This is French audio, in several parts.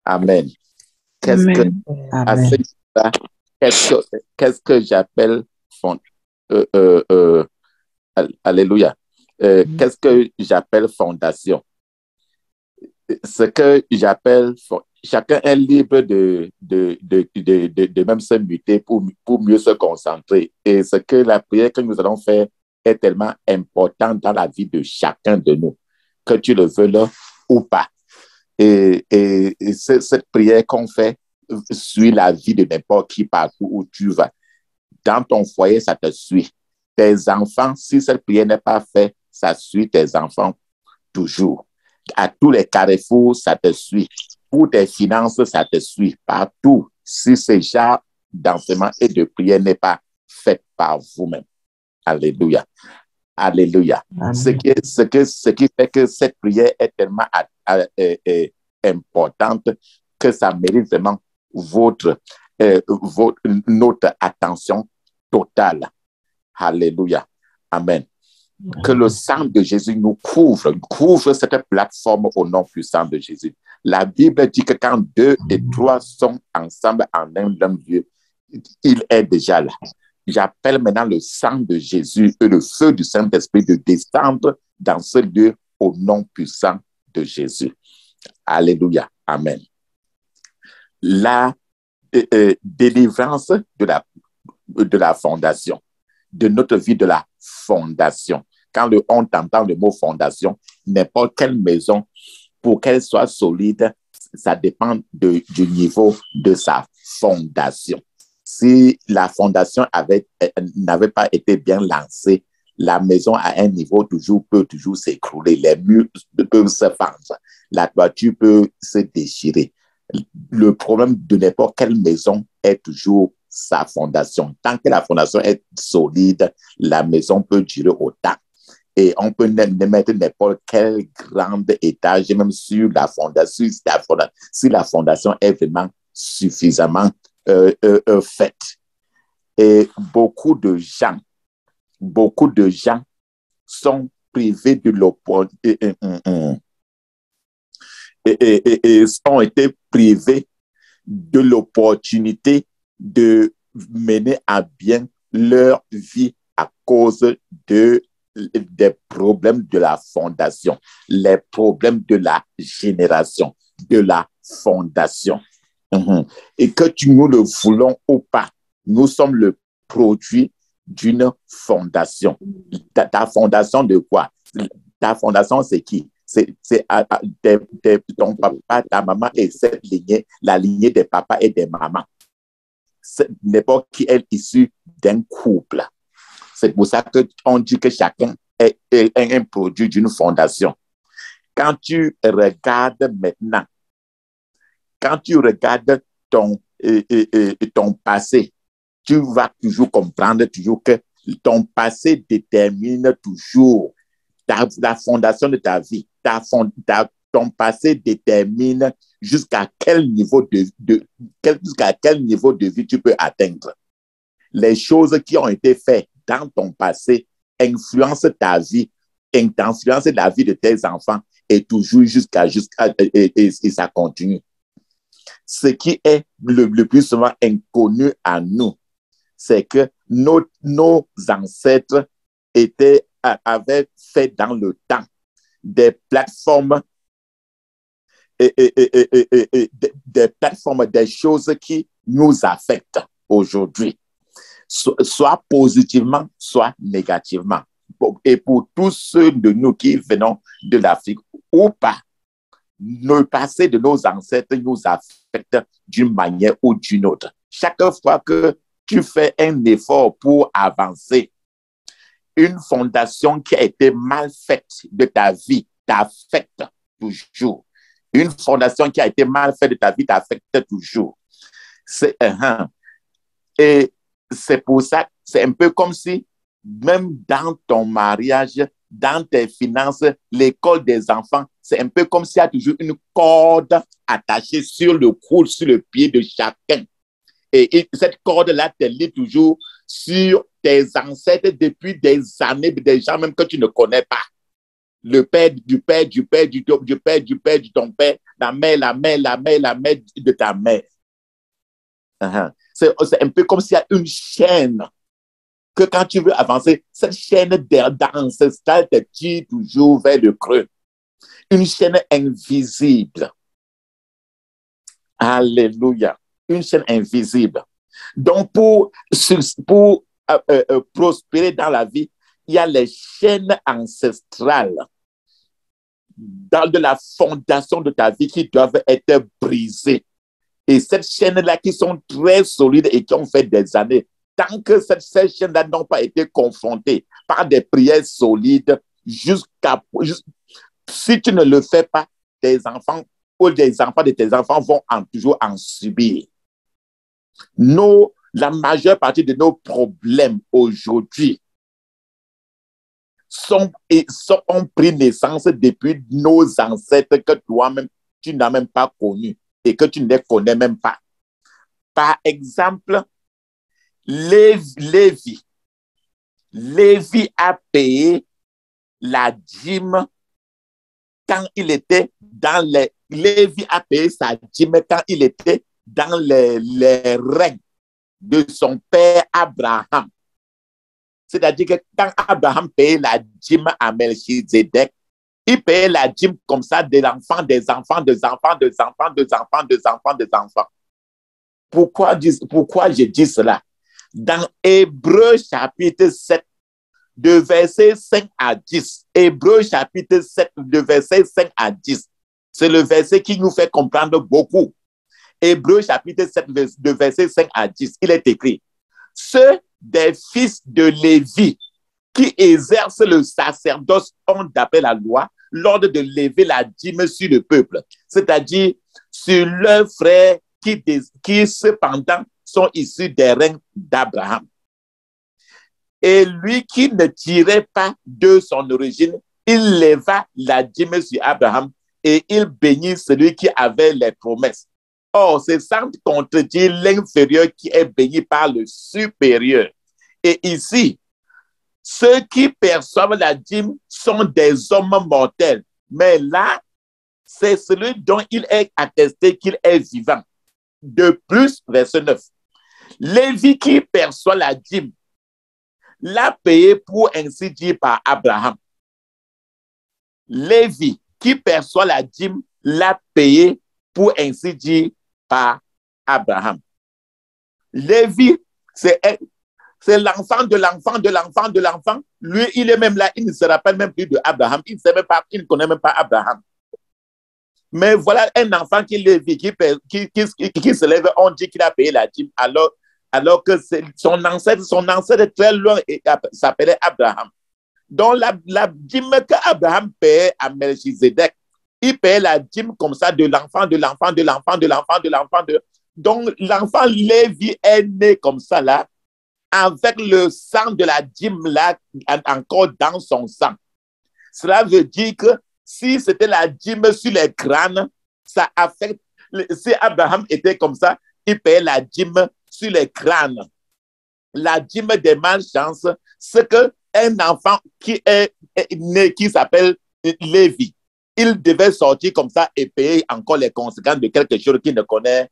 Amen. Qu'est-ce que, Amen. à ce Amen. niveau-là, qu'est-ce que j'appelle alléluia. Qu'est-ce que j'appelle fondation? Ce que j'appelle, chacun est libre de même se muter pour mieux se concentrer. Et ce que la prière que nous allons faire est tellement importante dans la vie de chacun de nous, que tu le veux là ou pas. Et cette prière qu'on fait suit la vie de n'importe qui partout où tu vas. Dans ton foyer, ça te suit. Tes enfants, si cette prière n'est pas faite, ça suit tes enfants toujours. À tous les carrefours, ça te suit. Pour tes finances, ça te suit. Partout, si ce genre d'enseignement et de prière n'est pas fait par vous-même. Alléluia. Alléluia. Ce qui fait que cette prière est tellement importante que ça mérite vraiment notre attention totale. Alléluia. Amen. Que le sang de Jésus nous couvre cette plateforme au nom puissant de Jésus. La Bible dit que quand 2 et 3 sont ensemble en un même lieu, il est déjà là. J'appelle maintenant le sang de Jésus et le feu du Saint-Esprit de descendre dans ce lieu au nom puissant de Jésus. Alléluia. Amen. La délivrance de la fondation, de notre vie de la fondation. Quand on entend le mot fondation, n'importe quelle maison, pour qu'elle soit solide, ça dépend du niveau de sa fondation. Si la fondation n'avait pas été bien lancée, la maison à un niveau peut toujours s'écrouler. Les murs peuvent se fendre. La toiture peut se déchirer. Le problème de n'importe quelle maison est toujours sa fondation. Tant que la fondation est solide, la maison peut durer autant. Et on peut mettre n'importe quel grand étage, même sur la fondation, si la fondation est vraiment suffisamment faite. Et beaucoup de gens sont privés de l'opportunité, ont été privés de l'opportunité de mener à bien leur vie à cause des problèmes de la fondation, les problèmes de la génération, de la fondation. Et que nous le voulons ou pas, nous sommes le produit d'une fondation. Ta fondation de quoi? Ta fondation, c'est qui? C'est ton papa, ta maman et cette lignée, la lignée des papas et des mamans. N'importe qui est issu d'un couple. C'est pour ça qu'on dit que chacun est un produit d'une fondation. Quand tu regardes maintenant, quand tu regardes ton passé, tu vas toujours comprendre que ton passé détermine toujours la fondation de ta vie. Ton passé détermine jusqu'à quel niveau de vie tu peux atteindre. Les choses qui ont été faites dans ton passé influencent ta vie, influencent la vie de tes enfants et toujours et ça continue. Ce qui est le plus souvent inconnu à nous, c'est que nos ancêtres avaient fait dans le temps des plateformes, des choses qui nous affectent aujourd'hui, soit positivement, soit négativement. Et pour tous ceux de nous qui venons de l'Afrique ou pas, le passé de nos ancêtres nous affecte d'une manière ou d'une autre. Chaque fois que tu fais un effort pour avancer, une fondation qui a été mal faite de ta vie t'affecte toujours. Une fondation qui a été mal faite de ta vie t'affecte toujours. Et c'est pour ça, c'est un peu comme si, même dans ton mariage, dans tes finances, l'école des enfants, c'est un peu comme s'il y a toujours une corde attachée sur le cou, sur le pied de chacun. Et cette corde-là te lie toujours sur tes ancêtres depuis des années, des gens même que tu ne connais pas. Le père du père, du père, du père, du père, du père, de ton père, la mère, la mère, la mère, la mère de ta mère. C'est un peu comme s'il y a une chaîne que quand tu veux avancer, cette chaîne d'ancestrale te tire toujours vers le creux. Une chaîne invisible. Alléluia. Une chaîne invisible. Donc, pour prospérer dans la vie, il y a les chaînes ancestrales de la fondation de ta vie qui doivent être brisées. Et cette chaîne-là qui sont très solides et qui ont fait des années, tant que ces chaînes-là n'ont pas été confrontées par des prières solides, si tu ne le fais pas, tes enfants ou des enfants de tes enfants vont toujours en subir. La majeure partie de nos problèmes aujourd'hui ont pris naissance depuis nos ancêtres que toi-même, tu n'as même pas connus et que tu ne les connais même pas. Par exemple, Lévi a payé la dîme quand il était dans les... Lévi a payé sa dîme quand il était dans les règnes de son père Abraham. C'est-à-dire que quand Abraham payait la dîme à Melchizedek, il payait la dîme comme ça de l'enfant, des enfants, des enfants, des enfants, des enfants, des enfants, des enfants. Pourquoi je dis cela? Dans Hébreux chapitre 7, de verset 5 à 10, Hébreux chapitre 7, de verset 5 à 10, c'est le verset qui nous fait comprendre beaucoup. Hébreux chapitre 7, de verset 5 à 10, il est écrit: ceux des fils de Lévi qui exercent le sacerdoce ont d'après la loi l'ordre de lever la dîme sur le peuple, c'est-à-dire sur leurs frères qui cependant sont issus des règnes d'Abraham. Et lui qui ne tirait pas de son origine, il leva la dîme sur Abraham et il bénit celui qui avait les promesses. Or, c'est sans contredire l'inférieur qui est béni par le supérieur. Et ici, ceux qui perçoivent la dîme sont des hommes mortels. Mais là, c'est celui dont il est attesté qu'il est vivant. De plus, verset 9. Lévi qui perçoit la dîme l'a payé pour ainsi dire par Abraham. Lévi qui perçoit la dîme l'a payé pour ainsi dire par Abraham. Lévi, c'est l'enfant de l'enfant de l'enfant de l'enfant. Lui, il est même là, il ne se rappelle même plus de Abraham. Il ne connaît même pas Abraham. Mais voilà un enfant qui Lévi, qui se lève, on dit qu'il a payé la dîme, alors que son ancêtre très loin s'appelait Abraham. Donc la dîme qu'Abraham payait à Melchizedek, il payait la dîme comme ça de l'enfant, de l'enfant, de l'enfant, de l'enfant, de l'enfant. Donc l'enfant Lévi est né comme ça là, avec le sang de la dîme là encore dans son sang. Cela veut dire que si c'était la dîme sur les crânes, ça affecte. Si Abraham était comme ça, il payait la dîme sur les crânes. La dîme des malchances, c'est qu'un enfant qui est né, qui s'appelle Lévi, il devait sortir comme ça et payer encore les conséquences de quelque chose qu'il ne connaît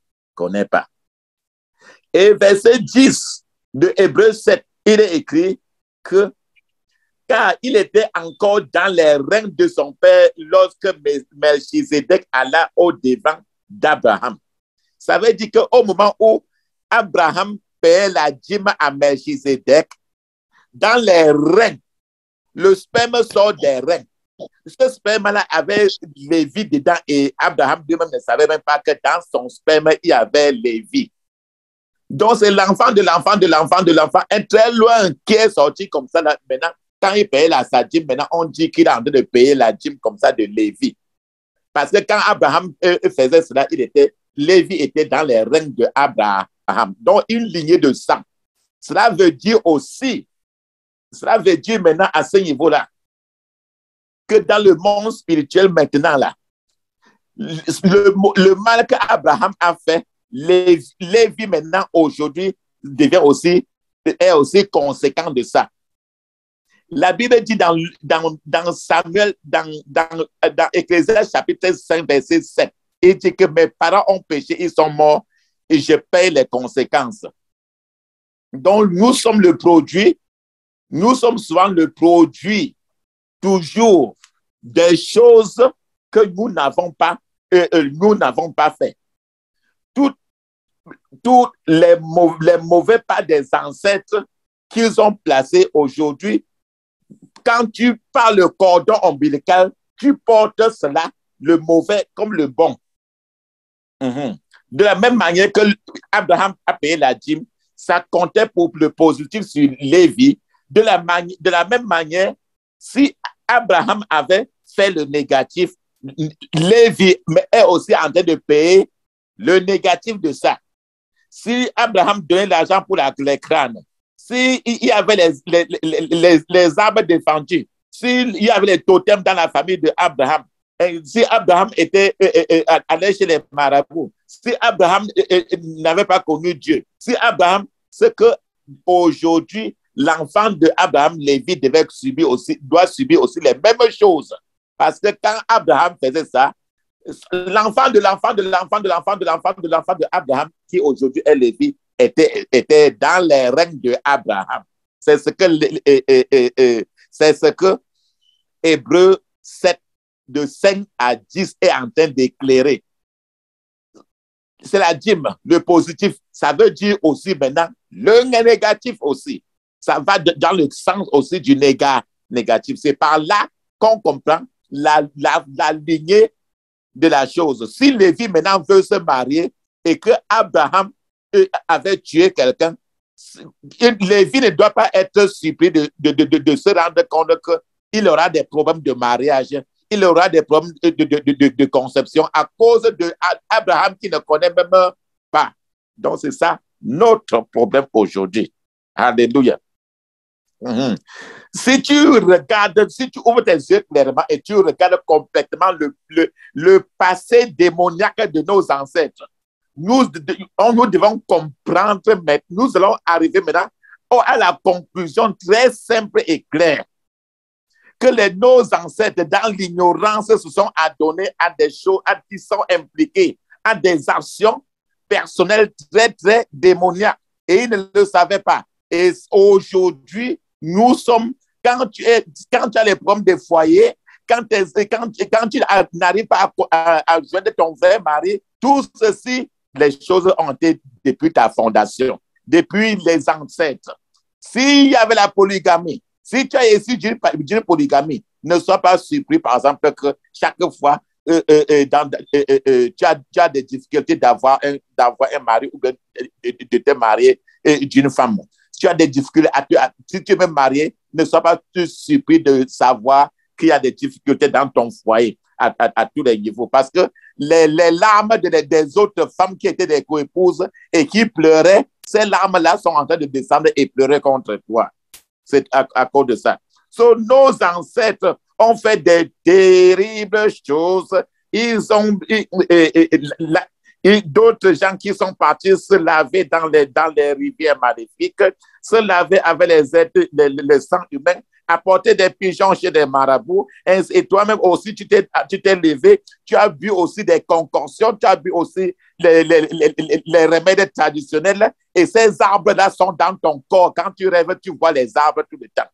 pas. Et verset 10 de Hébreux 7, il est écrit que car il était encore dans les règnes de son père lorsque Melchizedek alla au-devant d'Abraham. Ça veut dire qu'au moment où Abraham payait la dîme à Melchizedek, dans les règnes, le sperme sort des règnes. Ce sperme-là avait Lévi dedans et Abraham lui-même ne savait même pas que dans son sperme, il y avait Lévi. Donc, c'est l'enfant de l'enfant de l'enfant de l'enfant, un très loin qui est sorti comme ça là, maintenant. Quand il payait sa dîme, maintenant, on dit qu'il est en train de payer la dîme comme ça de Lévi. Parce que quand Abraham faisait cela, Lévi était dans les règnes d'Abraham. Donc, une lignée de sang. Cela veut dire maintenant à ce niveau-là, que dans le monde spirituel maintenant, là, le mal qu'Abraham a fait, Lévi maintenant, aujourd'hui, est aussi conséquent de ça. La Bible dit dans Samuel, dans Ecclésiaste chapitre 5, verset 7, il dit que mes parents ont péché, ils sont morts et je paye les conséquences. Donc, nous sommes souvent le produit toujours des choses que nous n'avons pas fait. Tous les mauvais pas des ancêtres qu'ils ont placés aujourd'hui, quand tu parles le cordon ombilical, tu portes cela, le mauvais comme le bon. De la même manière que Abraham a payé la dîme, ça comptait pour le positif sur Lévi. De la même manière, si Abraham avait fait le négatif, Lévi est aussi en train de payer le négatif de ça. Si Abraham donnait l'argent pour les crânes, s'il y avait les arbres défendus, s'il y avait les totems dans la famille d'Abraham, si Abraham allait chez les marabouts, si Abraham n'avait pas connu Dieu, si Abraham, c'est que aujourd'hui, l'enfant d'Abraham, Lévi, doit subir aussi les mêmes choses. Parce que quand Abraham faisait ça, l'enfant d'Abraham, qui aujourd'hui est Lévi, était dans les règnes d'Abraham. C'est ce que Hébreux 7, de 5 à 10 est en train d'éclairer. C'est la dîme, le positif. Ça veut dire aussi maintenant le négatif aussi. Ça va dans le sens aussi du négatif. C'est par là qu'on comprend la lignée de la chose. Si Lévi maintenant veut se marier et que Abraham avait tué quelqu'un, Lévi ne doit pas être surpris de se rendre compte qu'il aura des problèmes de mariage, il aura des problèmes de conception à cause d'Abraham qui ne connaît même pas. Donc, c'est ça notre problème aujourd'hui. Alléluia. Si tu ouvres tes yeux clairement et tu regardes complètement le passé démoniaque de nos ancêtres, nous devons comprendre, mais nous allons arriver maintenant à la conclusion très simple et claire que nos ancêtres, dans l'ignorance, se sont adonnés à des choses, qui sont impliqués à des actions personnelles très, très démoniaques. Et ils ne le savaient pas. Et aujourd'hui, nous sommes, quand tu as les problèmes de foyer, quand tu n'arrives pas à joindre ton vrai mari, tout ceci, les choses ont été depuis ta fondation, depuis les ancêtres. S'il y avait la polygamie, si tu as essayé d'une polygamie, ne sois pas surpris, par exemple, que chaque fois, tu as des difficultés d'avoir un mari ou de te marier d'une femme. Si tu as des difficultés, si tu es même marié, ne sois pas surpris de savoir qu'il y a des difficultés dans ton foyer à tous les niveaux. Parce que les larmes des autres femmes qui étaient des co-épouses et qui pleuraient, ces larmes-là sont en train de descendre et pleurer contre toi. C'est à cause de ça. Nos ancêtres ont fait des terribles choses. D'autres gens qui sont partis se laver dans les rivières maléfiques, se laver avec le sang humain, apporter des pigeons chez des marabouts. Et toi-même aussi, tu t'es levé, tu as bu aussi des concoctions, tu as bu aussi les remèdes traditionnels. Et ces arbres-là sont dans ton corps. Quand tu rêves, tu vois les arbres tout le temps.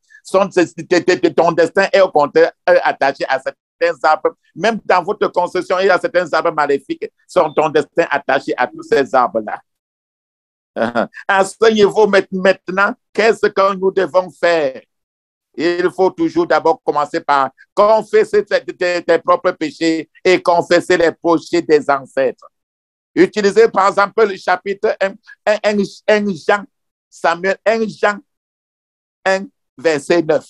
Ton destin est au contraire attaché à certains arbres. Même dans votre concession, il y a certains arbres maléfiques. Ton destin attaché à tous ces arbres-là. À ce niveau maintenant, qu'est-ce que nous devons faire? Il faut toujours d'abord commencer par confesser tes propres péchés et confesser les péchés des ancêtres. Utilisez par exemple le chapitre 1 Jean 1, verset 9.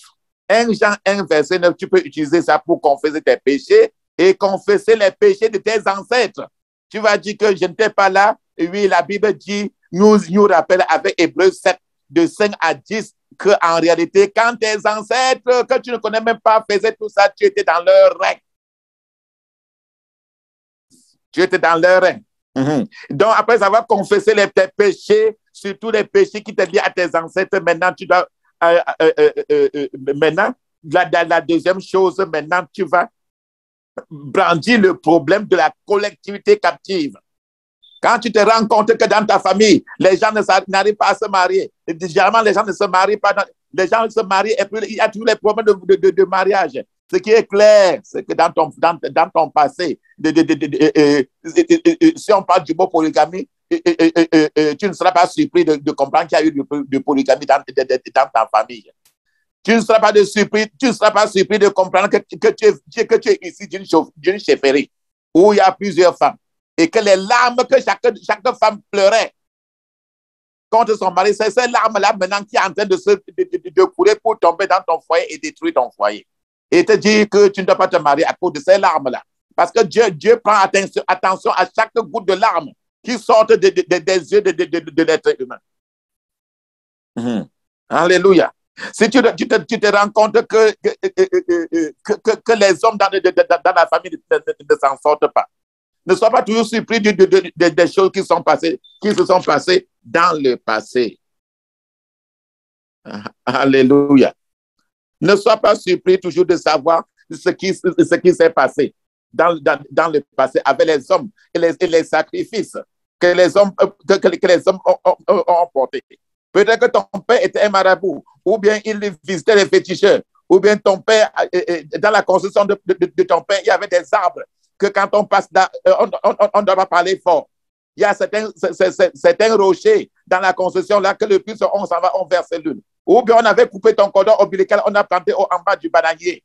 1 Jean 1, verset 9, tu peux utiliser ça pour confesser tes péchés et confesser les péchés de tes ancêtres. Tu vas dire que je n'étais pas là. Oui, la Bible dit, nous rappelle avec Hébreux 7, de 5 à 10, qu'en réalité, quand tes ancêtres, que tu ne connais même pas, faisaient tout ça, tu étais dans leur règne. Tu étais dans leur règne. Donc, après avoir confessé tes péchés, surtout les péchés qui te lient à tes ancêtres, maintenant, tu dois maintenant, la deuxième chose, maintenant, tu vas brandir le problème de la collectivité captive. Quand tu te rends compte que dans ta famille, les gens n'arrivent pas à se marier, généralement, les gens ne se marient pas, les gens se marient et puis il y a tous les problèmes de mariage. Ce qui est clair, c'est que dans ton passé, si on parle du mot polygamie, tu ne seras pas surpris de comprendre qu'il y a eu de polygamie dans ta famille. Tu ne seras pas surpris de comprendre que tu es ici d'une chefferie où il y a plusieurs femmes et que les larmes que chaque femme pleurait contre son mari, c'est ces larmes-là maintenant qui est en train de courir pour tomber dans ton foyer et détruire ton foyer. Et te dire que tu ne dois pas te marier à cause de ces larmes-là. Parce que Dieu prend attention à chaque goutte de larmes qui sortent des yeux de l'être humain. Alléluia. Si tu te rends compte que les hommes dans la famille ne s'en sortent pas, ne sois pas toujours surpris des choses qui se sont passées dans le passé. Alléluia. Ne sois pas surpris toujours de savoir ce qui s'est passé dans le passé avec les hommes et les sacrifices que les hommes ont portés. Peut-être que ton père était un marabout, ou bien il visitait les féticheurs, ou bien ton père, dans la construction de ton père, il y avait des arbres que quand on passe là, on ne doit pas parler fort. Il y a certains rochers dans la construction là que le plus on s'en va, on verse l'une. Ou bien on avait coupé ton cordon ombilical, on a planté en bas du bananier.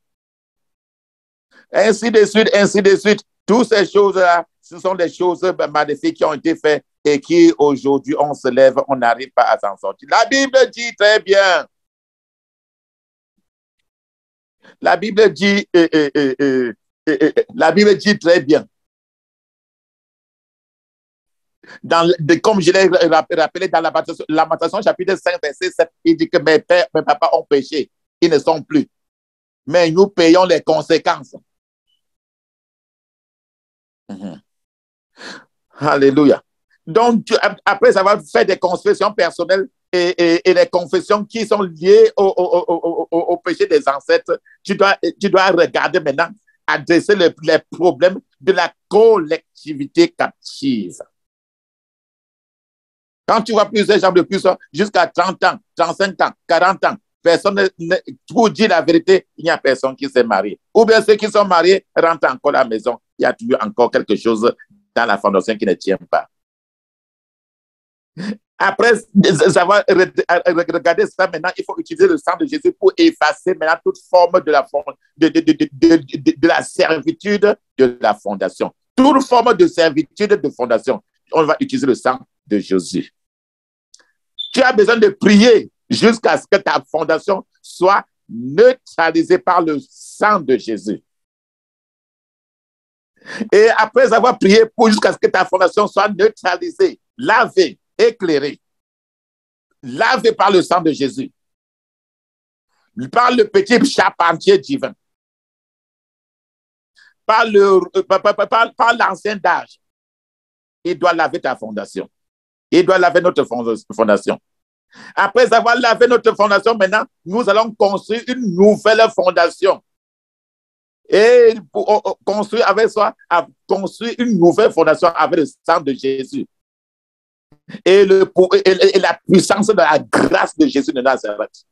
Ainsi de suite, ainsi de suite. Toutes ces choses-là, ce sont des choses magnifiques qui ont été faites et qui, aujourd'hui, on se lève, on n'arrive pas à s'en sortir. La Bible dit très bien. La Bible dit très bien. Comme je l'ai rappelé dans Lamentation chapitre 5, verset 7, il dit que mes papas ont péché. Ils ne sont plus. Mais nous payons les conséquences. Alléluia. Donc, après avoir fait des confessions personnelles et les confessions qui sont liées au péché des ancêtres, tu dois regarder maintenant, adresser les problèmes de la collectivité captive. Quand tu vois plusieurs gens de plus, jusqu'à 30 ans, 35 ans, 40 ans, personne pour dire la vérité, il n'y a personne qui s'est marié. Ou bien ceux qui sont mariés rentrent encore à la maison. Il y a toujours encore quelque chose dans la fondation qui ne tient pas. Après avoir regardé ça, maintenant, il faut utiliser le sang de Jésus pour effacer maintenant toute forme de la servitude de la fondation. Toute forme de servitude de fondation. On va utiliser le sang de Jésus. Tu as besoin de prier jusqu'à ce que ta fondation soit neutralisée par le sang de Jésus. Et après avoir prié jusqu'à ce que ta fondation soit neutralisée, lavée, éclairée, lavée par le sang de Jésus, par le petit charpentier divin, par l'ancien d'âge, il doit laver ta fondation. Il doit laver notre fondation. Après avoir lavé notre fondation, maintenant, nous allons construire une nouvelle fondation. Et pour construire une nouvelle fondation avec le sang de Jésus. Et la puissance de la grâce de Jésus de Nazareth.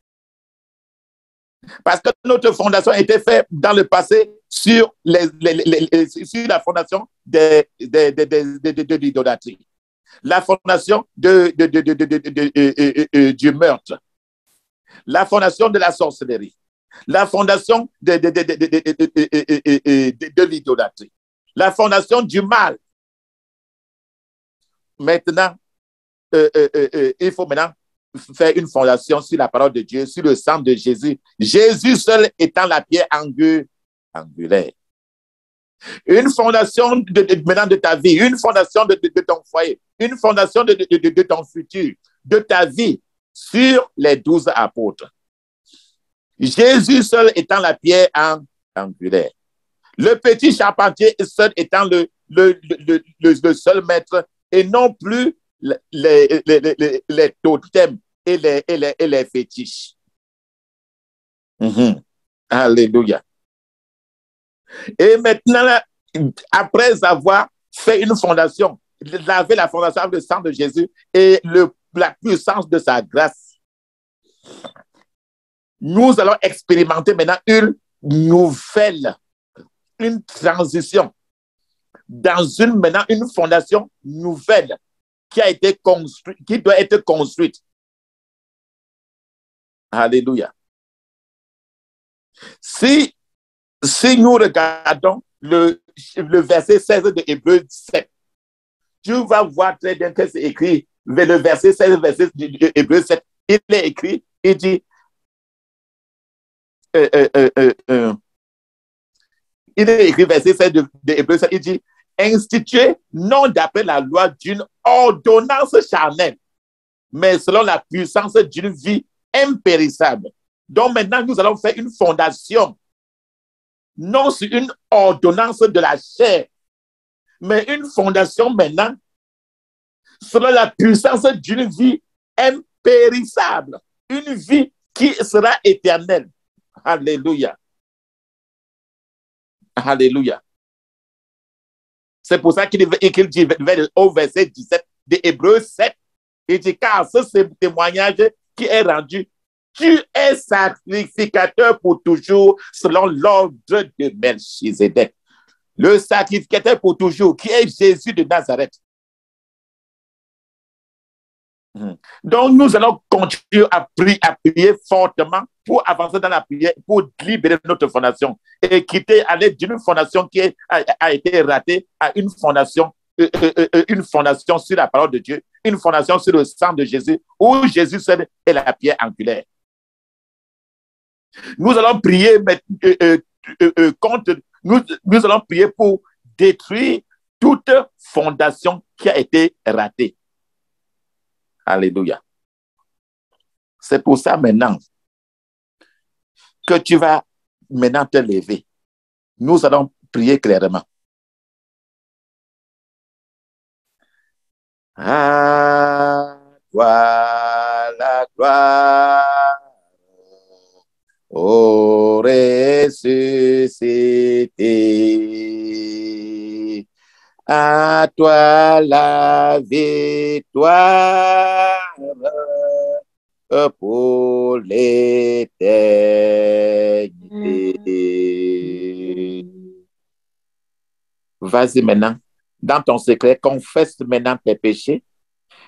Parce que notre fondation a été faite dans le passé sur la fondation de l'idolâtrie. La fondation du meurtre. La fondation de la sorcellerie. La fondation de l'idolâtrie. La fondation du mal. Maintenant, il faut maintenant faire une fondation sur la parole de Dieu, sur le sang de Jésus. Jésus seul étant la pierre angulaire. Une fondation maintenant de ta vie, une fondation de ton foyer, une fondation de ton futur, de ta vie sur les 12 apôtres. Jésus seul étant la pierre angulaire. Le petit charpentier seul étant le seul maître et non plus les totems et les fétiches. Alléluia. Et maintenant, là, après avoir fait une fondation, laver la fondation avec le sang de Jésus et la puissance de sa grâce, nous allons expérimenter maintenant une nouvelle, une transition dans maintenant une fondation nouvelle qui a été construite, qui doit être construite. Alléluia. Si nous regardons le verset 16 de Hébreux 7, tu vas voir très bien que c'est écrit, le verset 16, verset de Hébreux 7, il est écrit, il dit, il est écrit, verset 16 de Hébreux 7, il dit, institué non d'après la loi d'une ordonnance charnelle, mais selon la puissance d'une vie impérissable. Donc maintenant, nous allons faire une fondation, non sur une ordonnance de la chair, mais une fondation maintenant selon la puissance d'une vie impérissable, une vie qui sera éternelle. Alléluia. Alléluia. C'est pour ça qu'il dit au verset 17 de Hébreux 7, il dit, car ce témoignage qui est rendu, tu es sacrificateur pour toujours selon l'ordre de Melchizedek. Le sacrificateur pour toujours, qui est Jésus de Nazareth. Donc, nous allons continuer à prier fortement pour avancer dans la prière, pour libérer notre fondation et quitter, aller d'une fondation qui a été ratée à une fondation sur la parole de Dieu, une fondation sur le sang de Jésus, où Jésus seul est la pierre angulaire. Nous allons prier nous allons prier pour détruire toute fondation qui a été ratée. Alléluia. C'est pour ça maintenant que tu vas maintenant te lever. Nous allons prier clairement. À toi la gloire, ô ressuscité. À toi la victoire pour l'éternité. Vas-y maintenant, dans ton secret, confesse maintenant tes péchés,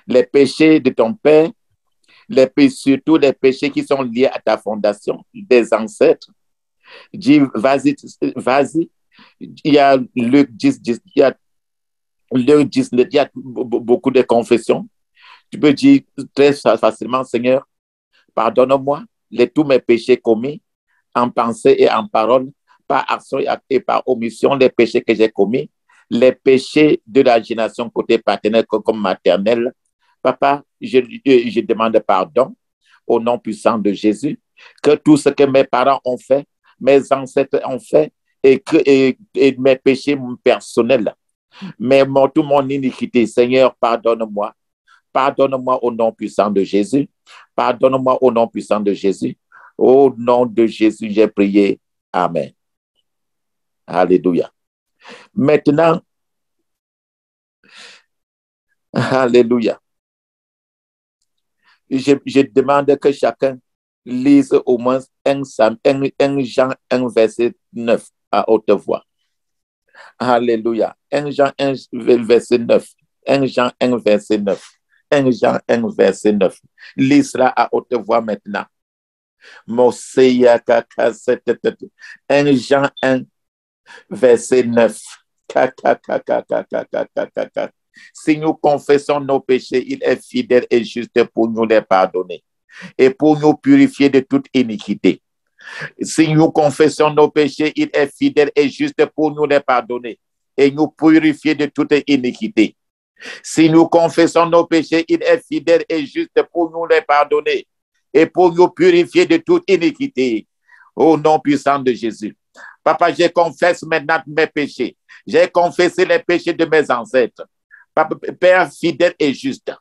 les péchés de ton père, surtout les péchés qui sont liés à ta fondation, des ancêtres. Dis, vas-y, il y a Luc 10, il y a beaucoup de confessions. Tu peux dire très facilement, Seigneur, pardonne-moi tous mes péchés commis en pensée et en parole, par action et par omission, les péchés que j'ai commis, les péchés de la génération côté paternel comme maternel. Papa, je demande pardon au nom puissant de Jésus, que tout ce que mes parents ont fait, mes ancêtres ont fait, et mes péchés personnels, mais toute mon iniquité, Seigneur, pardonne-moi. Pardonne-moi au nom puissant de Jésus. Pardonne-moi au nom puissant de Jésus. Au nom de Jésus, j'ai prié. Amen. Alléluia. Maintenant, alléluia. Je demande que chacun lise au moins 1 Jean 1, verset 9 à haute voix. Alléluia. 1 Jean 1, verset 9. 1 Jean 1, verset 9. 1 Jean 1, verset 9. Lis cela à haute voix maintenant. 1 Jean 1, verset 9. Si nous confessons nos péchés, il est fidèle et juste pour nous les pardonner et pour nous purifier de toute iniquité. Si nous confessons nos péchés, il est fidèle et juste pour nous les pardonner et nous purifier de toute iniquité. Si nous confessons nos péchés, il est fidèle et juste pour nous les pardonner et pour nous purifier de toute iniquité. Au nom puissant de Jésus. Papa, je confesse maintenant mes péchés. J'ai confessé les péchés de mes ancêtres. Papa, Père fidèle et juste,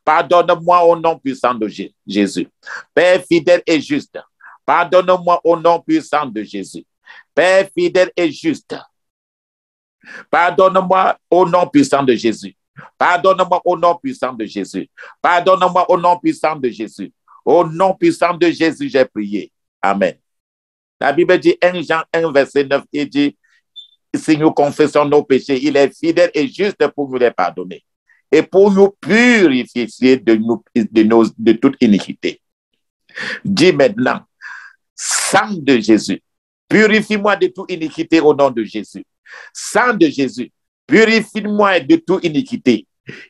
pardonne-moi au nom puissant de Jésus. Père fidèle et juste, Pardonne-moi au nom puissant de Jésus. Père fidèle et juste, pardonne-moi au nom puissant de Jésus. Pardonne-moi au nom puissant de Jésus. Pardonne-moi au nom puissant de Jésus. Au nom puissant de Jésus, j'ai prié. Amen. La Bible dit 1 Jean 1, verset 9, il dit, si nous confessons nos péchés, il est fidèle et juste pour nous les pardonner et pour nous purifier de toute iniquité. Dis maintenant, sang de Jésus, purifie-moi de toute iniquité au nom de Jésus. Sang de Jésus, purifie-moi de toute iniquité.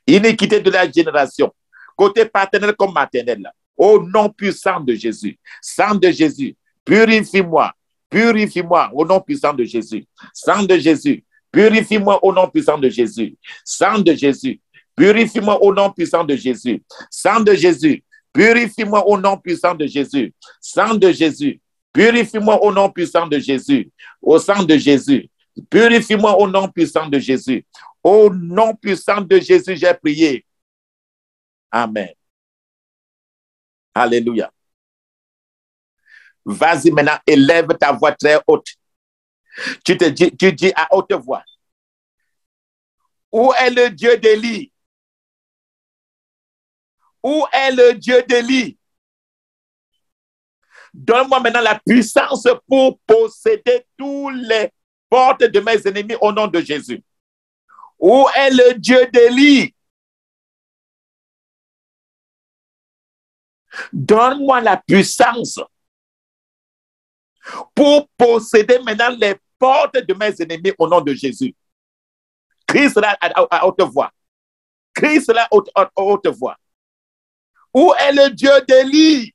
Iniquité de la génération, côté paternel comme maternel, au nom puissant de Jésus. Sang de Jésus, purifie-moi. Purifie-moi au nom puissant de Jésus. Sang de Jésus, purifie-moi au nom puissant de Jésus. Sang de Jésus, purifie-moi au nom puissant de Jésus. Sang de Jésus, purifie-moi au nom puissant de Jésus. Sang de Jésus, purifie-moi au nom puissant de Jésus. Au sang de Jésus, purifie-moi au nom puissant de Jésus. Au nom puissant de Jésus, j'ai prié. Amen. Alléluia. Vas-y maintenant, élève ta voix très haute. Tu dis à haute voix. Où est le Dieu d'Élie? Où est le Dieu d'Élie? Donne-moi maintenant la puissance pour posséder tous les portes de mes ennemis au nom de Jésus. Où est le Dieu d'Élie? Donne-moi la puissance pour posséder maintenant les portes de mes ennemis au nom de Jésus. Crie cela à haute voix. Crie cela à haute voix. Où est le Dieu d'Élie?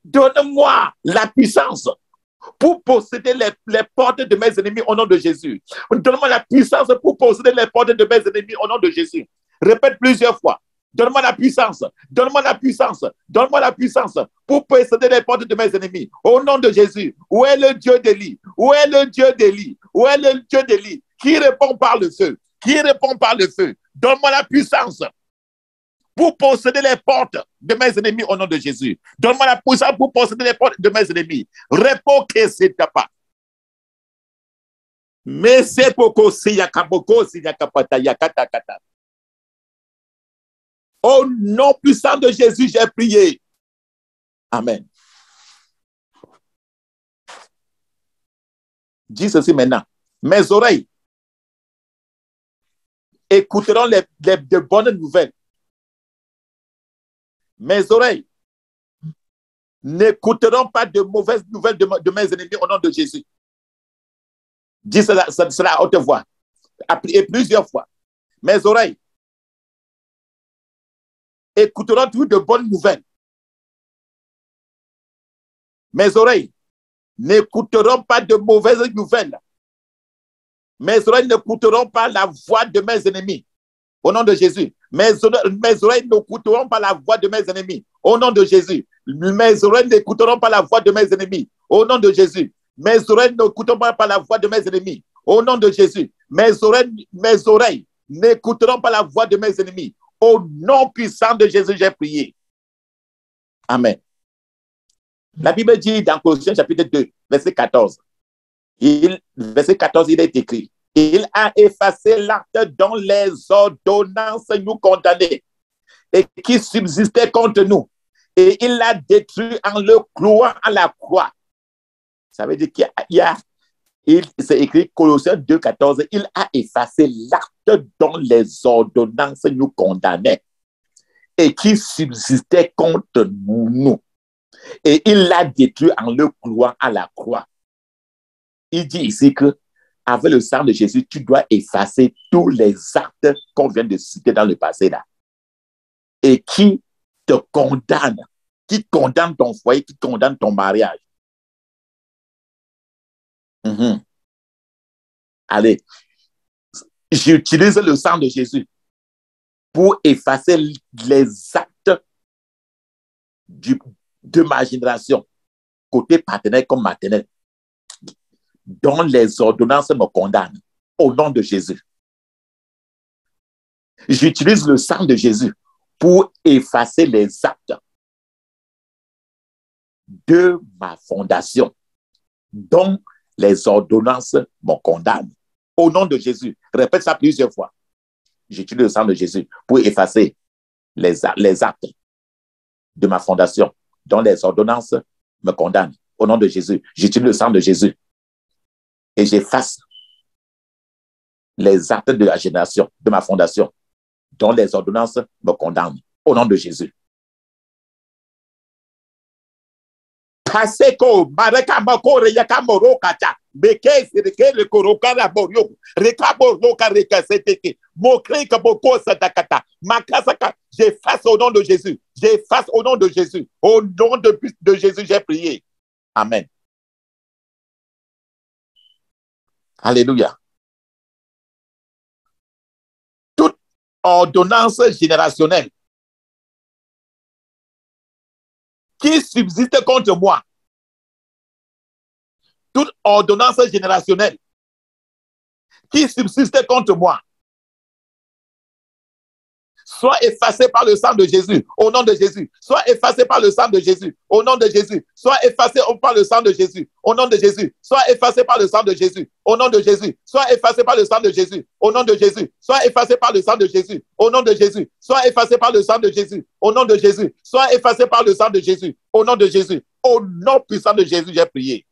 Donne-moi la puissance pour posséder les portes de mes ennemis au nom de Jésus. Donne-moi la puissance pour posséder les portes de mes ennemis au nom de Jésus. Répète plusieurs fois. Donne-moi la puissance, donne-moi la puissance, donne-moi la puissance pour posséder les portes de mes ennemis. Au nom de Jésus, où est le Dieu d'Élie? Où est le Dieu d'Élie? Où est le Dieu d'Élie? Qui répond par le feu? Qui répond par le feu? Donne-moi la puissance pour posséder les portes de mes ennemis au nom de Jésus. Donne-moi la puissance pour posséder les portes de mes ennemis. Réponds que c'est pas. Mais c'est pourquoi si yakaboko si yakapata yakatakata. Au nom puissant de Jésus, j'ai prié. Amen. Dis ceci maintenant. Mes oreilles écouteront de bonnes nouvelles. Mes oreilles n'écouteront pas de mauvaises nouvelles de mes ennemis au nom de Jésus. Dis cela à haute voix. Et plusieurs fois. Mes oreilles écouteront toujours de bonnes nouvelles. Mes oreilles n'écouteront pas de mauvaises nouvelles. Mes oreilles n'écouteront pas la voix de mes ennemis. Au nom de Jésus. Mes oreilles n'écouteront pas la voix de mes ennemis. Au nom de Jésus. Mes oreilles n'écouteront pas la voix de mes ennemis. Au nom de Jésus. Mes oreilles n'écouteront pas la voix de mes ennemis. Au nom de Jésus. Mes oreilles n'écouteront pas la voix de mes ennemis. Au nom puissant de Jésus, j'ai prié. Amen. La Bible dit dans Colossiens chapitre 2, verset 14. Verset 14, il est écrit. Il a effacé l'acte dont les ordonnances nous condamnaient et qui subsistait contre nous. Et il l'a détruit en le clouant à la croix. Ça veut dire c'est écrit Colossiens 2, 14. Il a effacé l'acte dont les ordonnances nous condamnaient et qui subsistait contre nous. Et il l'a détruit en le clouant à la croix. Il dit ici que avec le sang de Jésus, tu dois effacer tous les actes qu'on vient de citer dans le passé là. Et qui te condamnent, qui condamnent ton foyer, qui condamnent ton mariage. Allez, j'utilise le sang de Jésus pour effacer les actes de ma génération, côté paternel comme maternel, dont les ordonnances me condamnent, au nom de Jésus. J'utilise le sang de Jésus pour effacer les actes de ma fondation, dont les ordonnances me condamnent. Au nom de Jésus, répète ça plusieurs fois. J'utilise le sang de Jésus pour effacer les actes de ma fondation, dont les ordonnances me condamnent. Au nom de Jésus, j'utilise le sang de Jésus et j'efface les actes de la génération, de ma fondation, dont les ordonnances me condamnent. Au nom de Jésus. Kaseko, Mareka Mako, Reyaka Moro Kacha, Beke, Sireke, le Koroka, la Borio, Rekabo, Roka, Reka, Seteke, Mokre, Kaboko, Satakata, Makasaka, j'efface au nom de Jésus, j'efface au nom de Jésus, au nom de Jésus, j'ai prié. Amen. Alléluia. Toute ordonnance générationnelle qui subsiste contre moi, toute ordonnance générationnelle qui subsiste contre moi, soit effacée par le sang de Jésus, au nom de Jésus, soit effacée par le sang de Jésus, au nom de Jésus, soit effacée par le sang de Jésus, au nom de Jésus, soit effacée par le sang de Jésus, au nom de Jésus, soit effacée par le sang de Jésus, au nom de Jésus, soit effacée par le sang de Jésus, au nom de Jésus, soit effacée par le sang de Jésus, au nom de Jésus, soit effacée par le sang de Jésus, au nom de Jésus, au nom puissant de Jésus, j'ai prié.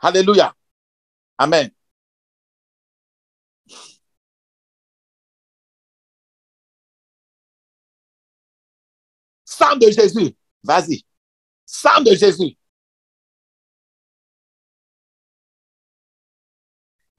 Alléluia. Amen. Sang de Jésus, vas-y. Sang de Jésus.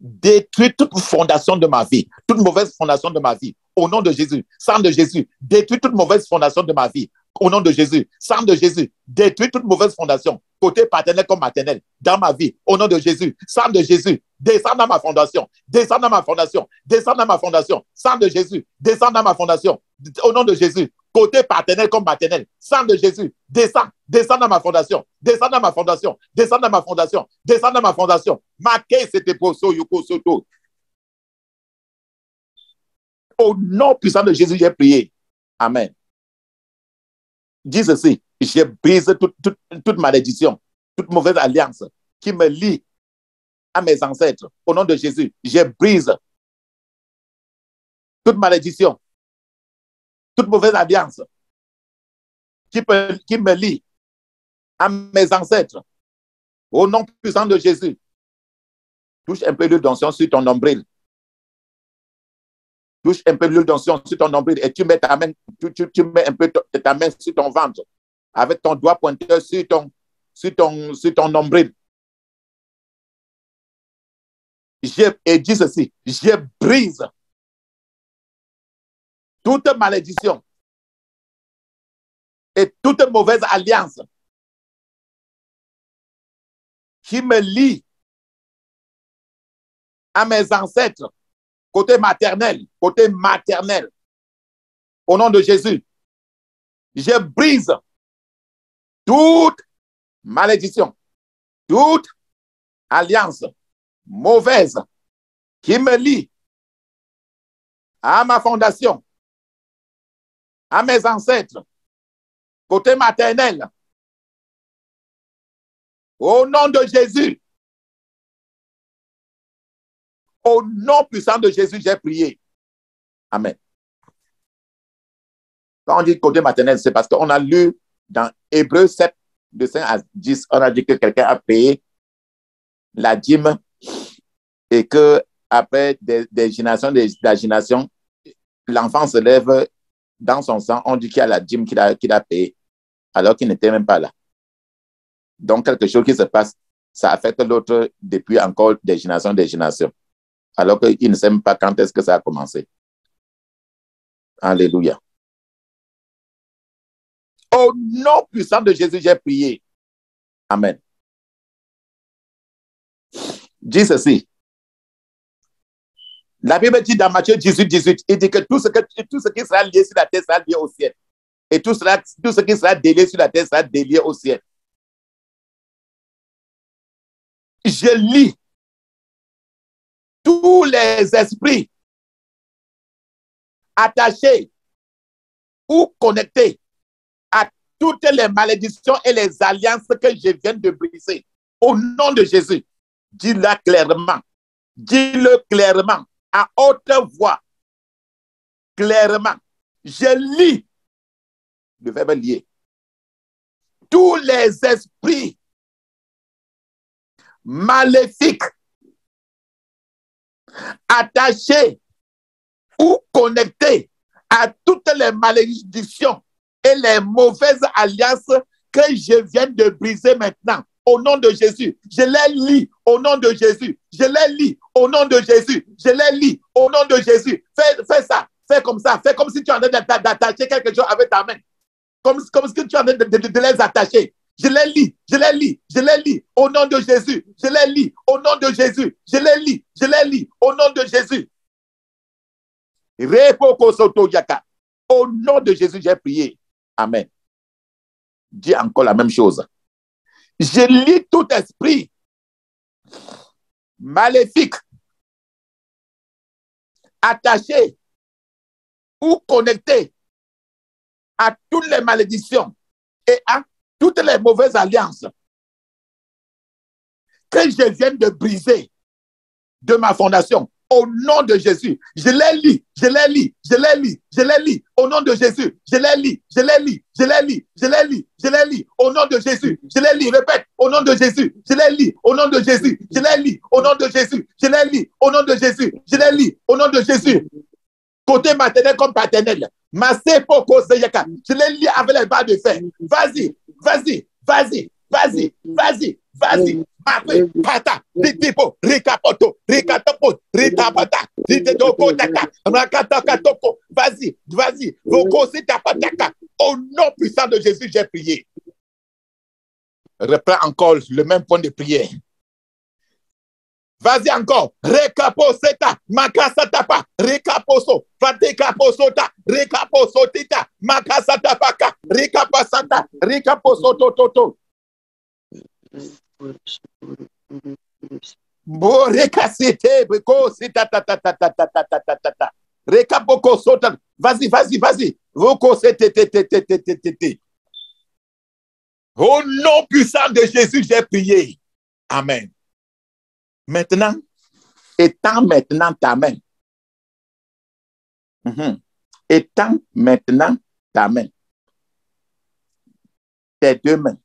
Détruis toute fondation de ma vie, toute mauvaise fondation de ma vie. Au nom de Jésus, sang de Jésus, détruis toute mauvaise fondation de ma vie. Au nom de Jésus, sang de Jésus, détruis toute mauvaise fondation, côté paternel comme maternel, dans ma vie. Au nom de Jésus, sang de Jésus, descends dans ma fondation, descends dans ma fondation, descends dans ma fondation. Sang de Jésus, descends dans ma fondation. Au nom de Jésus, côté paternel comme maternel, sang de Jésus, descends dans ma fondation, descends dans ma fondation, descends dans ma fondation, descends dans ma fondation. Marquez cette poso yoko soto. Au nom puissant de Jésus, j'ai prié. Amen. Dis ceci, je brise toute malédiction, toute mauvaise alliance qui me lie à mes ancêtres. Au nom de Jésus, je brise toute malédiction, toute mauvaise alliance qui me lie à mes ancêtres. Au nom puissant de Jésus, touche un peu l'huile d'onction sur ton nombril. Touche un peu l'huile d'onction sur ton nombril et tu mets ta main, tu mets un peu ta main sur ton ventre avec ton doigt pointeur sur ton nombril. Et dis ceci, je brise toute malédiction et toute mauvaise alliance qui me lie à mes ancêtres, côté maternel. Au nom de Jésus, je brise toute malédiction, toute alliance mauvaise qui me lie à ma fondation, à mes ancêtres, côté maternel. Au nom de Jésus, au nom puissant de Jésus, j'ai prié. Amen. Quand on dit côté maternel, c'est parce qu'on a lu dans Hébreux 7, de 5 à 10, on a dit que quelqu'un a payé la dîme et que après des générations, l'enfant se lève dans son sang, on dit qu'il y a la dîme qu'il a payée, alors qu'il n'était même pas là. Donc, quelque chose qui se passe, ça affecte l'autre depuis encore des générations. Alors qu'il ne sait même pas quand est-ce que ça a commencé. Alléluia. Au nom puissant de Jésus, j'ai prié. Amen. Dis ceci. La Bible dit dans Matthieu 18, il dit que tout ce qui sera lié sur la terre sera lié au ciel. Et tout ce qui sera délié sur la terre sera délié au ciel. Je lis tous les esprits attachés ou connecté à toutes les malédictions et les alliances que je viens de briser. Au nom de Jésus, dis-le clairement. Dis-le clairement, à haute voix. Clairement. Je lis, le verbe lier, tous les esprits maléfiques attachés ou connectés à toutes les malédictions et les mauvaises alliances que je viens de briser maintenant. Au nom de Jésus, je les lis au nom de Jésus. Je les lis au nom de Jésus. Je les lis au nom de Jésus. Fais ça. Fais comme ça. Fais comme si tu en train d'attacher quelque chose avec ta main. Comme si tu es en train de les attacher. Je les lis, je les lis, je les lis au nom de Jésus. Je les lis au nom de Jésus. Je les lis au nom de Jésus. Au nom de Jésus, j'ai prié. Amen. Dis encore la même chose. Je lis tout esprit maléfique, attaché ou connecté à toutes les malédictions et à toutes les mauvaises alliances que je viens de briser de ma fondation. Au nom de Jésus, je les lis, je les lis, je les lis, je les lis. Au nom de Jésus, je les lis, je les lis, je les lis, je les lis, je les lis. Au nom de Jésus, je les lis. Répète, au nom de Jésus, je les lis. Au nom de Jésus, je les lis. Au nom de Jésus, je les lis. Au nom de Jésus, je les lis. Au nom de Jésus. Côté maternel comme paternel. Je les lis avec les barres de fer. Vas-y, vas-y, vas-y, vas-y, vas-y, vas-y. Mape, pata, ritipo, rikapoto, rikatopo, ritapata, ritedoko taka, rakatokatoko. Vas-y, vas-y. Voko sitapataka. Au nom puissant de Jésus, j'ai prié. Reprends encore le même point de prière. Vas-y encore. Rekaposeta, makasatapa, rekaposo, fatekaposota, rekaposotita, makasatapaka, rekapasata, rekaposotototo. Borekasete, beko, sita, ta, ta, ta, ta, ta, ta, ta, ta, ta, ta. Rekapoko sota. Vas-y, vas-y, vas-y. Voko sete, te, te, te, te, te, te, te. Au nom puissant de Jésus, j'ai prié. Amen. Maintenant, étends maintenant ta main. Étends maintenant ta main. Tes deux mains.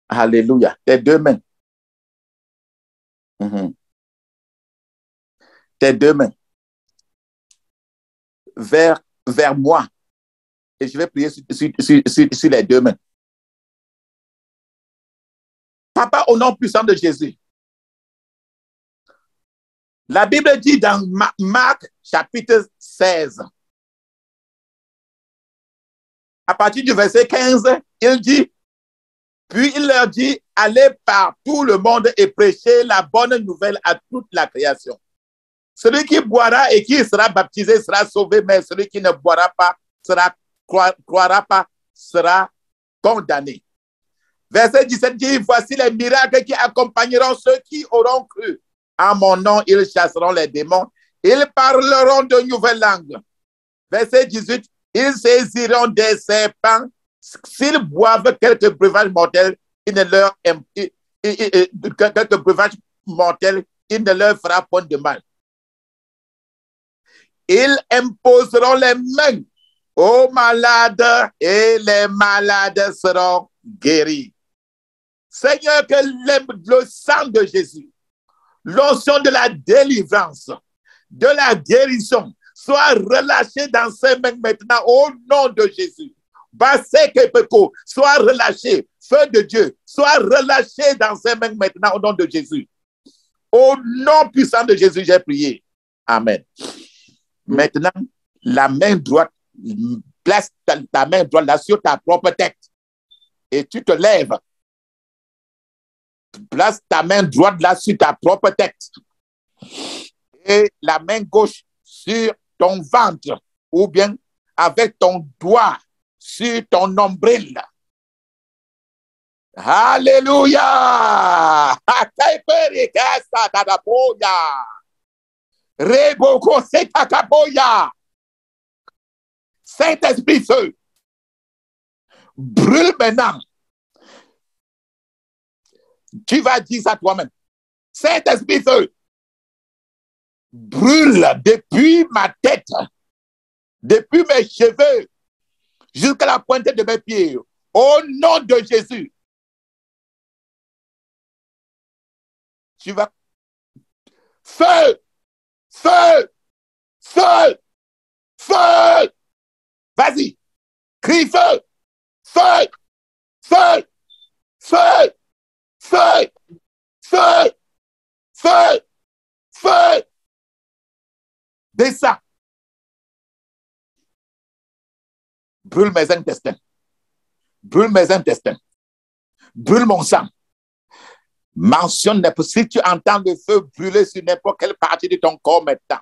Alléluia. Tes deux mains. Tes deux mains. Vers moi. Et je vais prier sur les deux mains. Papa, au nom puissant de Jésus. La Bible dit dans Marc chapitre 16, à partir du verset 15, il dit, puis il leur dit, allez par tout le monde et prêchez la bonne nouvelle à toute la création. Celui qui boira et qui sera baptisé sera sauvé, mais celui qui ne boira pas, croira pas, sera condamné. Verset 17 dit, voici les miracles qui accompagneront ceux qui auront cru. En mon nom, ils chasseront les démons. Ils parleront de nouvelles langues. Verset 18, ils saisiront des serpents. S'ils boivent quelques breuvages mortels, il ne leur fera point de mal. Ils imposeront les mains aux malades et les malades seront guéris. Seigneur, que le sang de Jésus, l'onction de la délivrance, de la guérison, soit relâché dans ses mains maintenant au nom de Jésus. Soit relâché, feu de Dieu, soit relâché dans ses mains maintenant au nom de Jésus. Au nom puissant de Jésus, j'ai prié. Amen. Maintenant, la main droite, place ta main droite là sur ta propre tête et tu te lèves. Place ta main droite là sur ta propre tête et la main gauche sur ton ventre ou bien avec ton doigt sur ton nombril. Alléluia! Saint-Esprit, feu. Brûle maintenant. Tu vas dire ça toi-même. Saint-Esprit, feu. Brûle depuis ma tête, depuis mes cheveux, jusqu'à la pointe de mes pieds. Au nom de Jésus. Tu vas... Feu! Feu! Feu! Feu! Vas-y! Crie feu! Feu! Feu! Feu! Feu! Feu! Feu! Feu! Descends! Brûle mes intestins. Brûle mes intestins. Brûle mon sang. Mentionne, si tu entends le feu brûler sur n'importe quelle partie de ton corps maintenant,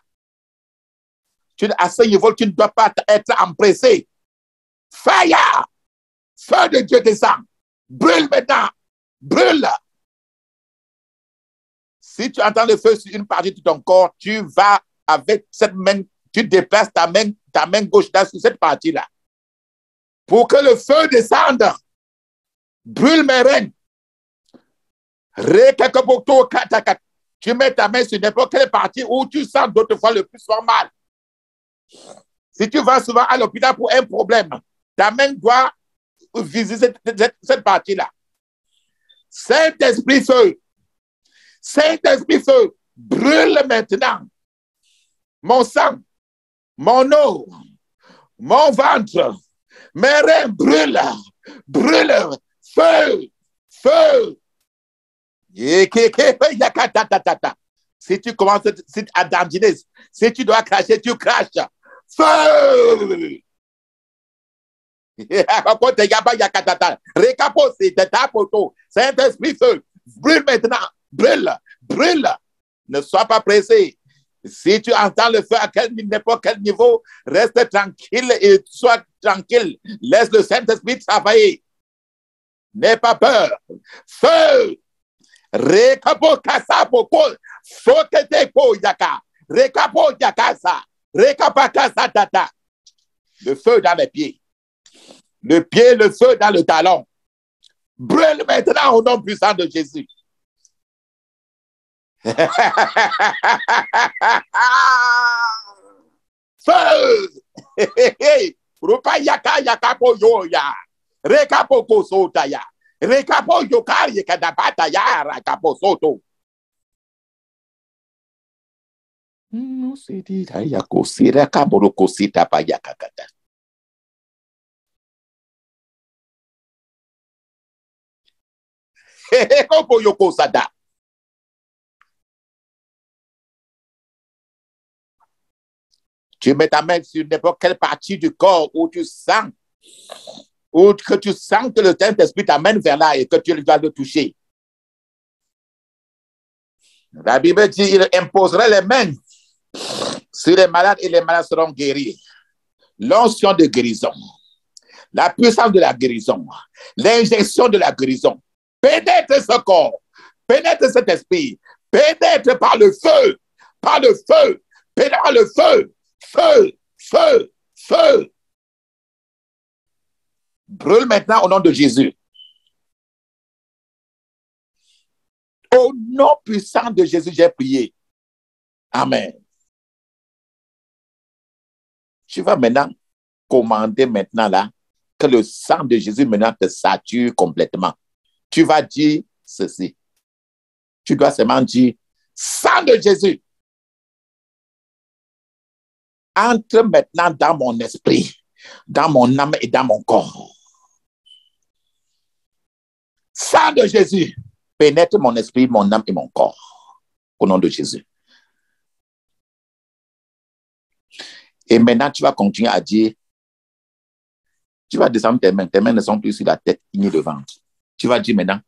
à ce niveau, tu ne dois pas être empressé. Fire! Feu de Dieu descend. Brûle maintenant. Brûle. Si tu entends le feu sur une partie de ton corps, tu vas avec cette main, tu déplaces ta main gauche là sur cette partie-là. Pour que le feu descende. Brûle mes reins. Tu mets ta main sur n'importe quelle partie où tu sens d'autres fois le plus souvent mal. Si tu vas souvent à l'hôpital pour un problème, ta main doit viser cette partie-là. Saint-Esprit feu. Saint-Esprit feu. Brûle maintenant mon sang, mon eau, mon ventre, mes reins brûlent. Brûle. Feu. Feu. Si tu commences à dandiner, si tu dois cracher, tu craches. Feu! Saint-Esprit, feu. Brûle maintenant. Brûle. Brûle. Ne sois pas pressé. Si tu entends le feu à n'importe quel niveau, reste tranquille et sois tranquille. Laisse le Saint-Esprit travailler. N'aie pas peur. Feu! Rekapo kasapo ko sokete ko yaka rekapo yakasa rekapakasa tata. Le feu dans les pieds, le feu dans le talon. Brûle maintenant au nom puissant de Jésus. Feu! Rupa yaka yakapo yoya rekapo ko sotaya. Rekapo yokari kadabata yara kapo soto. No se dirá ya cosira kaboro cosita pa yakakata. Kopo yoko sada. Tu mets ta main sur n'importe quelle partie du corps où tu sens ou que tu sens que le Saint-Esprit t'amène vers là et que tu dois le toucher. La Bible dit qu'il imposerait les mains sur les malades et les malades seront guéris. L'onction de guérison, la puissance de la guérison, l'injection de la guérison, pénètre ce corps, pénètre cet esprit, pénètre par le feu, pénètre par le feu, feu, feu, feu. Brûle maintenant au nom de Jésus. Au nom puissant de Jésus, j'ai prié. Amen. Tu vas maintenant commander maintenant là que le sang de Jésus maintenant te sature complètement. Tu vas dire ceci. Tu dois seulement dire sang de Jésus. Entre maintenant dans mon esprit, dans mon âme et dans mon corps. Sang de Jésus, pénètre mon esprit, mon âme et mon corps. Au nom de Jésus. Et maintenant, tu vas continuer à dire, tu vas descendre tes mains ne sont plus sur la tête ni le ventre. Tu vas dire maintenant,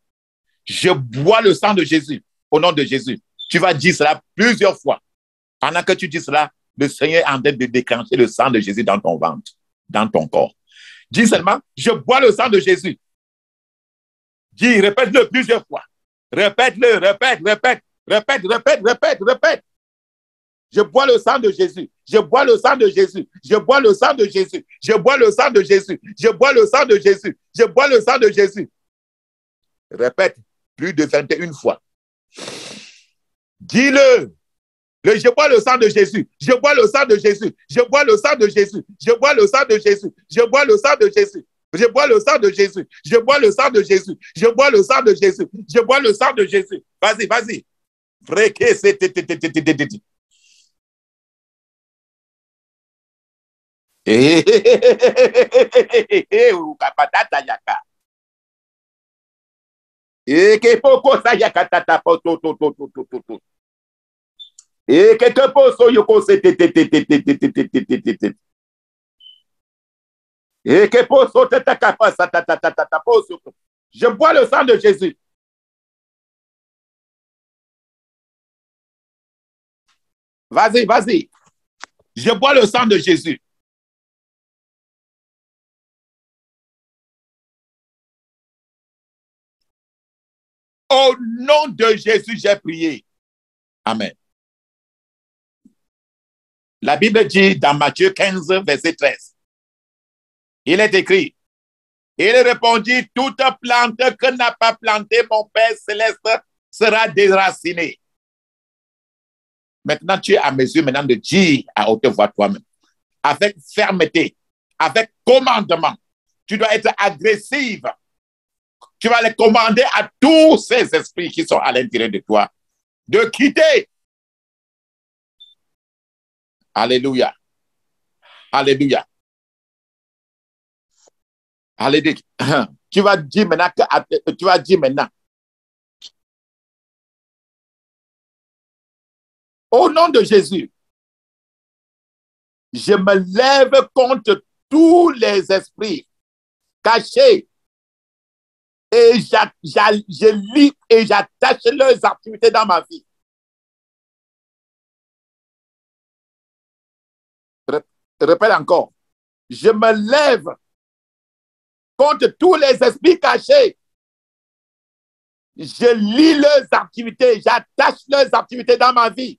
je bois le sang de Jésus, au nom de Jésus. Tu vas dire cela plusieurs fois. Pendant que tu dis cela, le Seigneur est en train de déclencher le sang de Jésus dans ton ventre, dans ton corps. Dis seulement, je bois le sang de Jésus. Dis, répète-le plusieurs fois. Répète-le, répète. Je bois le sang de Jésus. Je bois le sang de Jésus. Je bois le sang de Jésus. Je bois le sang de Jésus. Je bois le sang de Jésus. Je bois le sang de Jésus. Répète plus de 21 fois. Dis-le. Je bois le sang de Jésus. Je bois le sang de Jésus. Je bois le sang de Jésus. Je bois le sang de Jésus. Je bois le sang de Jésus. Je bois le sang de Jésus. Je bois le sang de Jésus. Je bois le sang de Jésus. Je bois le sang de Jésus. Vas-y, vas-y. Je bois le sang de Jésus. Vas-y, vas-y. Je bois le sang de Jésus. Au nom de Jésus, j'ai prié. Amen. La Bible dit dans Matthieu 15, verset 13, il est écrit, il répondit, toute plante que n'a pas plantée mon Père céleste sera déracinée. Maintenant, tu es à mesure maintenant de dire à haute voix toi-même, avec fermeté, avec commandement. Tu dois être agressive. Tu vas les commander à tous ces esprits qui sont à l'intérieur de toi de quitter. Alléluia. Alléluia. Alléluia. Tu vas dire maintenant, au nom de Jésus, je me lève contre tous les esprits cachés et je lis et j'attache leurs activités dans ma vie. Répète encore. Je me lève contre tous les esprits cachés. Je lis leurs activités, j'attache leurs activités dans ma vie.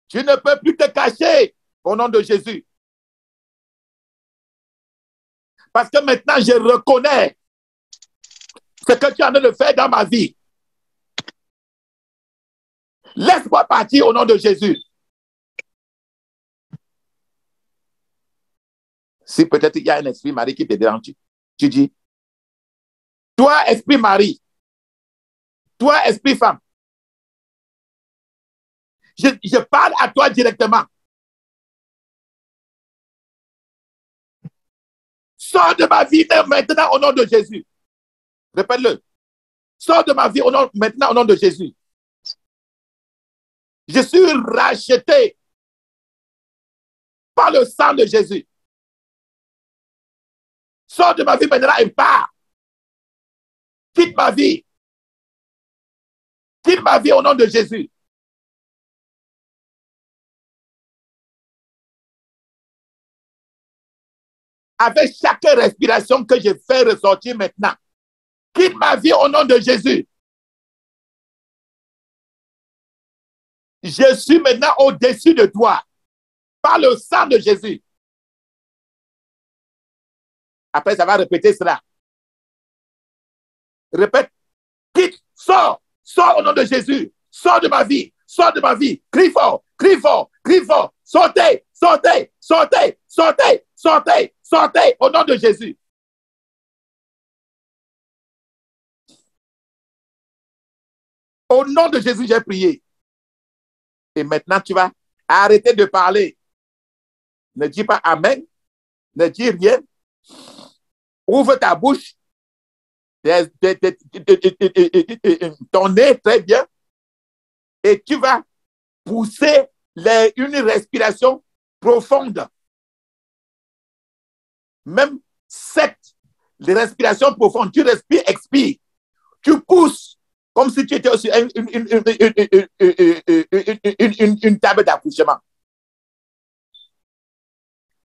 Tu ne peux plus te cacher au nom de Jésus. Parce que maintenant, je reconnais ce que tu es en train de faire dans ma vie. Laisse-moi partir au nom de Jésus. Si peut-être il y a un esprit Marie qui te dérange, tu dis, toi, esprit Marie, toi, esprit femme, je parle à toi directement. Sors de ma vie maintenant au nom de Jésus. Répète-le. Sors de ma vie maintenant au nom de Jésus. Je suis racheté par le sang de Jésus. Sors de ma vie maintenant et pars. Quitte ma vie. Quitte ma vie au nom de Jésus. Avec chaque respiration que je fais ressortir maintenant, quitte ma vie au nom de Jésus. Je suis maintenant au-dessus de toi par le sang de Jésus. Après, ça va répéter cela. Répète. Quitte, sors au nom de Jésus. Sors de ma vie, sors de ma vie. Crie fort, crie fort, crie fort. Sortez, sortez, sortez, sortez, sortez, sortez au nom de Jésus. Au nom de Jésus, j'ai prié. Et maintenant, tu vas arrêter de parler. Ne dis pas Amen. Ne dis rien. Ouvre ta bouche. Ton nez, très bien. Et tu vas pousser une respiration profonde. Même 7 respirations profondes. Tu respires, expires. Tu pousses comme si tu étais sur une table d'accouchement.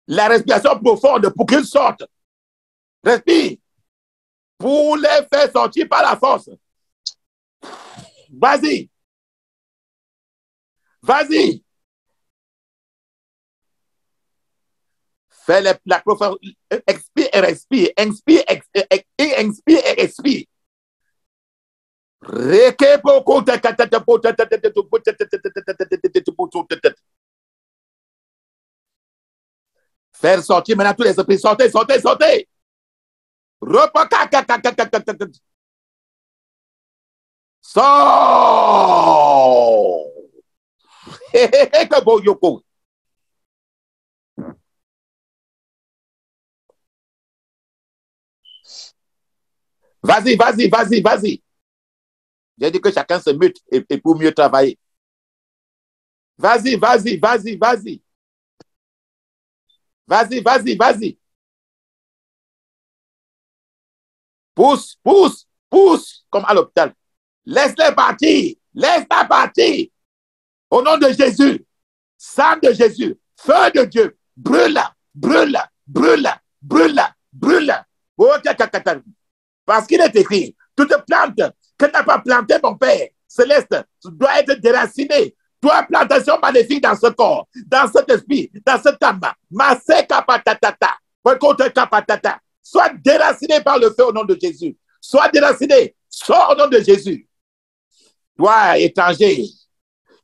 La respiration profonde pour qu'ils sortent. Respire. Pour les faire sortir par la force. Vas-y. Vas-y. Fais la profondeur. Expire et respire. Inspire, inspire et respire. Faire sortir maintenant tous les esprits. Sortez, sortez, sortez. Sors. Vas-y, vas-y, vas-y, vas-y. J'ai dit que chacun se mute et pour mieux travailler. Vas-y, vas-y, vas-y, vas-y. Vas-y, vas-y, vas-y. Pousse, pousse, pousse, comme à l'hôpital. Laisse-les partir. Laisse-la partir. Au nom de Jésus. Sang de Jésus. Feu de Dieu. Brûle-la, brûle-la, brûle-la, brûle-la, brûle-la. Parce qu'il est écrit, toute plante que tu n'as pas plantée, mon Père céleste, doit être déracinée. Toi, plantation maléfique dans ce corps, dans cet esprit, dans cette âme, soit déraciné par le feu au nom de Jésus. Sois déraciné. Sors au nom de Jésus. Toi, étranger,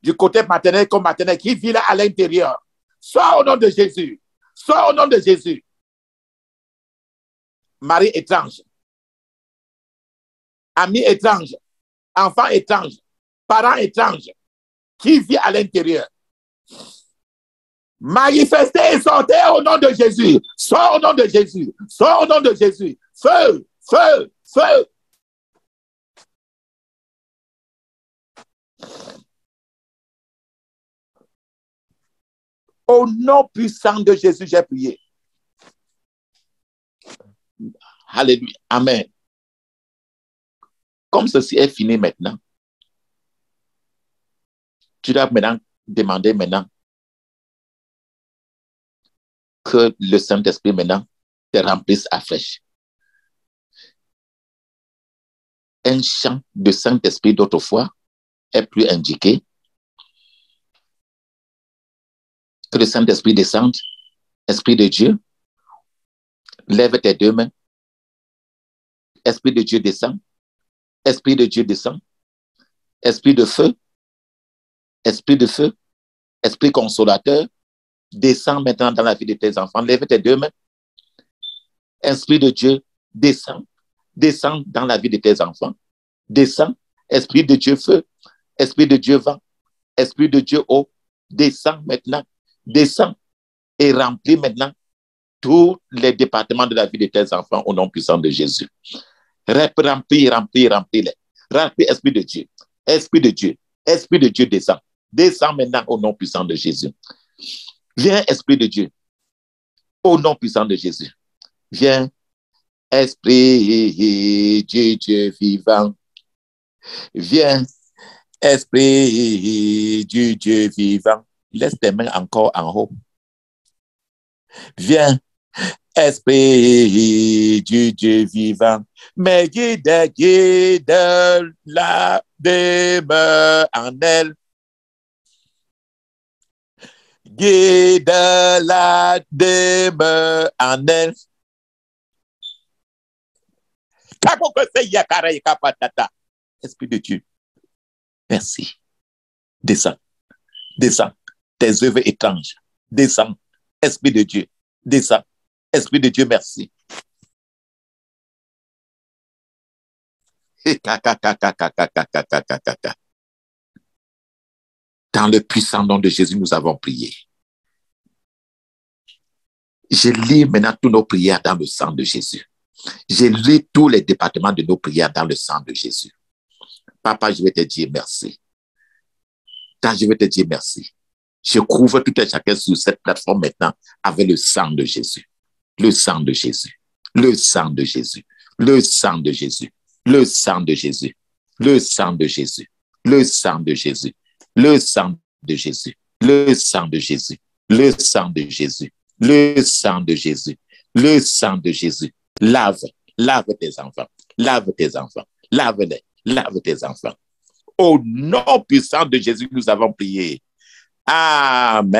du côté maternel comme maternel, qui vit là à l'intérieur, sors au nom de Jésus. Sors au nom de Jésus. Mari étrange, ami étrange, enfant étrange, parent étrange, qui vit à l'intérieur. Manifestez et sortez au nom de Jésus. Sors au nom de Jésus. Sors au nom de Jésus. Feu, feu, feu. Au nom puissant de Jésus, j'ai prié. Alléluia. Amen. Comme ceci est fini maintenant, tu dois maintenant demander maintenant que le Saint-Esprit maintenant te remplisse à fraîche. Un chant de Saint-Esprit d'autrefois est plus indiqué. Que le Saint-Esprit descende. Esprit de Dieu, lève tes deux mains. Esprit de Dieu descend. Esprit de Dieu descend. Esprit de feu. Esprit de feu. Esprit consolateur. Descend maintenant dans la vie de tes enfants. Lève tes deux mains. Esprit de Dieu, descend. Descend dans la vie de tes enfants. Descend. Esprit de Dieu, feu. Esprit de Dieu, vent. Esprit de Dieu, eau. Descend maintenant. Descend et remplit maintenant tous les départements de la vie de tes enfants au nom puissant de Jésus. Remplis, remplis, remplis-les. Remplis, Esprit de Dieu. Esprit de Dieu. Esprit de Dieu descend. Descend maintenant au nom puissant de Jésus. Viens, Esprit de Dieu. Au nom puissant de Jésus. Viens, Esprit du Dieu vivant. Viens, Esprit du Dieu vivant. Laisse tes mains encore en haut. Viens, Esprit du Dieu vivant. Mais guide la demeure en elle. Guide la demeure en elle. Esprit de Dieu, merci. Descends, descends. Tes œuvres étranges, descends. Esprit de Dieu, descends. Esprit de Dieu, merci. Dans le puissant nom de Jésus, nous avons prié. Je lis maintenant toutes nos prières dans le sang de Jésus. Je lis tous les départements de nos prières dans le sang de Jésus. Papa, je vais te dire merci. Je vais te dire merci. Je couvre tout et chacun sur cette plateforme maintenant avec le sang de Jésus. Le sang de Jésus. Le sang de Jésus. Le sang de Jésus. Le sang de Jésus. Le sang de Jésus. Le sang de Jésus. Le sang de Jésus. Le sang de Jésus. Le sang de Jésus. Le sang de Jésus. Le sang de Jésus. Lave tes enfants. Lave tes enfants. Lave-les. Lave tes enfants. Au nom puissant de Jésus, nous avons prié. Amen.